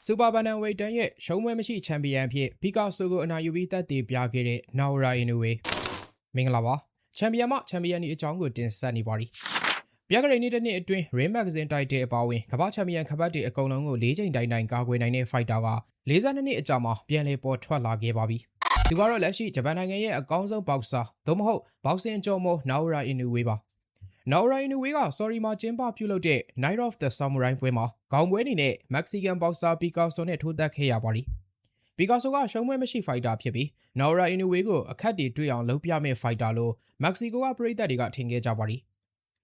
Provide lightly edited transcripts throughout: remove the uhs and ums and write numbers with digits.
စူပါဘန်နန်ဝိတ်တန်ရဲ့ရှုံးပွဲမရှိချန်ပီယံဖြစ်ပီကာဆိုကိုအနိုင်ယူပြီးသက်တည်ပြခဲ့တဲ့နော်ရာအင်နူဝေမင်္ဂလာပါချန်ပီယံမှချန်ပီယံဒီအကြောင်းကိုတင်ဆက်နေပါပြီပြကရိန်နေ့တစ်နှစ်အတွင်း Ring Magazine တိုက်တဲ့အပါအဝင်ကမ္ဘာချန်ပီယံခပတ်တွေအကုန်လုံးကို၄ချိန်တိုင်ကာကွယ်နိုင်တဲ့ fighter က42နှစ်အကြာမှာပြန်လည်ပေါ်ထွက်လာခဲ့ပါပြီသူကတော့လက်ရှိဂျပန်နိုင်ငံရဲ့အကောင်းဆုံး boxer သို့မဟုတ် boxing အကျော်မို့နော်ရာအင်နူဝေပါနော်ရာအင်နူဝေက sorry မှာကျင်းပပြုလုပ်တဲ့ Night of the Samurai ပွဲမှာခေါင်းပွဲအနေနဲ့ Mexican boxer ပီကာဆိုနဲ့ထိုးသက်ခဲ့ရပါတယ်ပီကာဆိုကရှုံးပွဲမရှိ fighter ဖြစ်ပြီးနော်ရာအင်နူဝေကိုအခက်တွေတွေ့အောင်လုပ်ပြမဲ့ fighter လို့မက္ကဆီကိုကပရိသတ်တွေကထင်ခဲ့ကြပါတယ်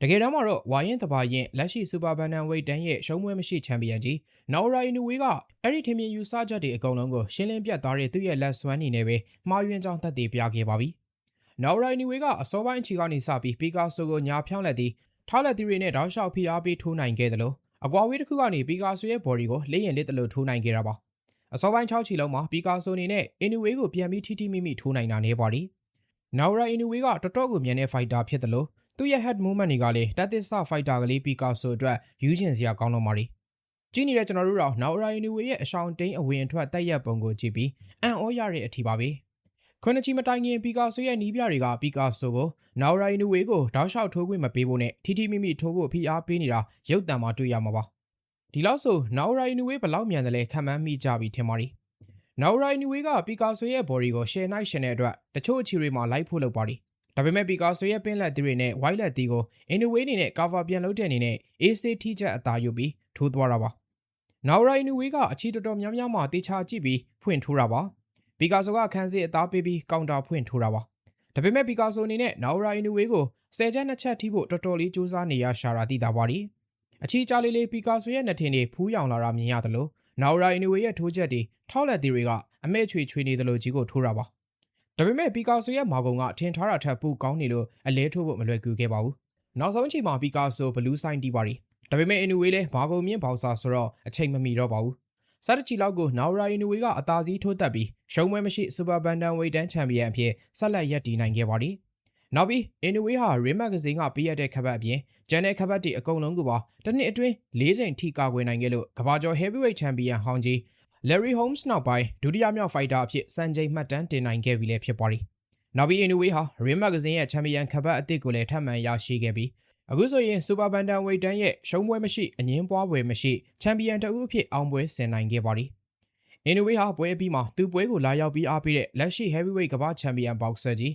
တကယ်တမ်းမှာတော့ဝါရင်တဘာရင်လက်ရှိစူပါဘန်နန်ဝိတ်တန်ရဲ့ရှုံးပွဲမရှိချန်ပီယံကြီးနော်ရာအင်နူဝေကအဲ့ဒီထင်မြင်ယူဆချက်တွေအကုန်လုံးကိုရှင်းလင်းပြတ်သားတဲ့သူ့ရဲ့လက်စွမ်းနေနဲ့ပဲမှားယွင်းကြောင်းသက်သေပြခဲ့ပါပြီနော်ရာအင်နူဝေကအစောပိုင်းချီကနေစပြီးပီကာဆိုကိုညာဖြောင်းလက်သည်ထားလက်သီးတွေနဲ့တောက်လျှောက်ဖိအားပေးထိုးနိုင်ခဲ့တယ်လို့အကွာဝေးတစ်ခုကနေပီကာဆိုရဲ့ body ကိုလေးရင်လေးတလို့ထိုးနိုင်ခဲ့တာပါအစောပိုင်း6ချီလုံးမှာပီကာဆိုအနေနဲ့အင်နူဝေကိုပြန်ပြီးထိထိမိမိထိုးနိုင်တာနေပါသည်နော်ရာအင်နူဝေကတော်တော်ကိုမြန်တဲ့ fighter ဖြစ်တယ်လို့သူ့ရဲ့ head movement တွေကလည်းတက်သစ်စ fighter ကလေးပီကာဆိုအတွက်ယူကျင်စရာကောင်းတော့ပါသည်ကြည့်နေတဲ့ကျွန်တော်တို့တော့နော်ရာအင်နူဝေရဲ့အရှောင်တိန်အဝင်အထွက်တက်ရက်ပုံကိုကြည့်ပြီးအံ့ဩရတဲ့အထီပါပဲခွန်းချီမတိုင်ခင်ပီကာဆိုရဲ့နီးပြတွေကပီကာဆိုကိုနော်ရာအင်နူဝေကိုတောက်လျှောက်ထိုးခွင့်မပေးဖို့နဲ့ထိထိမိမိထိုးဖို့ဖိအားပေးနေတာရုပ်တံမှာတွေ့ရမှာပါဒီလောက်ဆိုနော်ရာအင်နူဝေဘလောက်မြန်တယ်လဲခံမှန်းမိကြပြီထင်ပါတယ်နော်ရာအင်နူဝေကပီကာဆိုရဲ့ body ကို share night ရှင်တဲ့အတွက်တချို့အခြေတွေမှာလိုက်ဖို့လုပ်ပါတယ်ဒါပေမဲ့ပီကာဆိုရဲ့ပင်းလက်သီးတွေနဲ့ white လက်သီးကိုအင်နူဝေအနေနဲ့ cover ပြန်လုပ်တဲ့အနေနဲ့ AC ထိချက်အသာယူပြီးထိုးသွားတာပါနော်ရာအင်နူဝေကအချီတော်တော်များများမှာတေချာကြည့်ပြီးဖွင့်ထိုးတာပါပီကာဆိုကခန်းစီအသားပေးပြီးကောင်တာဖွင့်ထိုးတာပါဒါပေမဲ့ပီကာဆိုအနေနဲ့နော်ရာအင်နူဝေကို10ချက်2ချက်ထိဖို့တော်တော်လေးစူးစမ်းနေရရှာတာသိတာပါဒီအချီကြလေးလေးပီကာဆိုရဲ့နှထင်တွေဖူးယောင်လာတာမြင်ရတယ်လို့နော်ရာအင်နူဝေရဲ့ထိုးချက်တွေထောက်လက်သီးတွေကအမဲချွေချွေနေတယ်လို့ကြီးကိုထိုးတာပါဒါပေမဲ့ပီကာဆိုရဲ့မာကုံကထင်ထားတာထက်ပိုကောင်းနေလို့အလဲထိုးဖို့မလွယ်ကူခဲ့ပါဘူးနောက်ဆုံးအချိန်မှာပီကာဆိုဘလူးဆိုင်တီးပါဒီဒါပေမဲ့အင်နူဝေလည်းမာကုံမြင့်ဘောက်ဆာဆိုတော့အချိန်မမီတော့ပါဘူးစတချီလောက်ကိုနော်ရာအင်နူဝေကအသာစီးထိုးသက်ပြီးရှုံးပွဲမရှိစူပါဘန်ဒန်ဝိတ်တန်ချန်ပီယံအဖြစ်ဆက်လက်ရပ်တည်နိုင်ခဲ့ပါသည်နောက်ပြီးအင်နူဝေဟာ Ring Magazine ကပေးရတဲ့ခပတ်အပြင်ဂျန်နယ်ခပတ်တွေအကုန်လုံးကိုပါတစ်နှစ်အတွင်း၄ချိန်ထိကာကွယ်နိုင်ခဲ့လို့ကမ္ဘာကျော် heavyweight ချန်ပီယံဟောင်းကြီး Larry Holmes နောက်ပိုင်းဒုတိယမြောက် fighter အဖြစ်စံချိန်မှတ်တမ်းတင်နိုင်ခဲ့ပြီလည်းဖြစ်ပါသည်နောက်ပြီးအင်နူဝေဟာ Ring Magazine ရဲ့ချန်ပီယံခပတ်အသစ်ကိုလည်းထပ်မံရရှိခဲ့ပြီးအခုဆိုရင်စူပါဘန်ဒန်ဝိတ်တန်ရဲ့ရှုံးပွဲမရှိအငင်းပွားပွဲမရှိချန်ပီယံတဦးအဖြစ်အောင်ပွဲဆင်နိုင်ခဲ့ပါသည်အင်နူဝေဟာပွဲပြီးမှာသူ့ပွဲကိုလာရောက်ပြီးအားပေးတဲ့လက်ရှိ heavyweight ကမ္ဘာချန်ပီယံ boxer ကြီး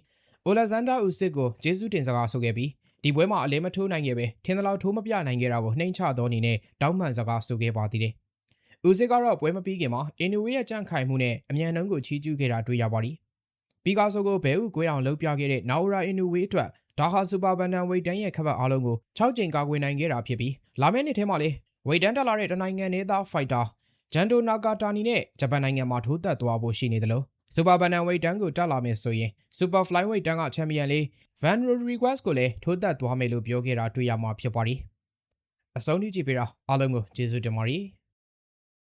Alexander Usyk ကိုကျေးဇူးတင်စကားဆိုခဲ့ပြီးဒီပွဲမှာအလဲမထိုးနိုင်ခဲ့ပဲထင်သလောက်ထိုးမပြနိုင်ခဲ့တာကိုနှိမ့်ချသောအနေနဲ့တောင်းပန်စကားဆိုခဲ့ပါသေးတယ်။ Usyk ကတော့ပွဲမပြီးခင်မှာအင်နူဝေရဲ့ကြန့်ခိုင်မှုနဲ့အမြန်နှုန်းကိုချီးကျူးခဲ့တာတွေ့ရပါသည်။ပီကာဆိုကိုဘဲဥကွဲအောင်လှုပ်ပြခဲ့တဲ့နော်ရာအင်နူဝေအတွက်ဒါဟာစူပါဘန်ဒန်ဝိတ်တန်ရဲ့ခပတ်အားလုံးကို6ကြိမ်ကာကွယ်နိုင်ခဲ့တာဖြစ်ပြီးလာမယ့်နှစ်ထဲမှာလေဝိတ်တန်တက်လာတဲ့တနိုင်ငံနေသား fighter ဂျန်တိုနာကာတာနီနဲ့ဂျပန်နိုင်ငံမှာထိုးသက်သွားဖို့ရှိနေတယ်လို့စူပါဘန်ဒန်ဝိတ်တန်ကိုတက်လာမယ်ဆိုရင်စူပါဖလိုင်းဝိတ်တန်ကချန်ပီယံလေးဗန်ရိုဒရီဂွက်စ်ကိုလည်းထိုးသက်သွားမယ်လို့ပြောခဲ့တာတွေ့ရမှာဖြစ်ပါတယ်။အဆုံးထိကြည့်ပေးတာအားလုံးကိုကျေးဇူးတင်ပါတယ်။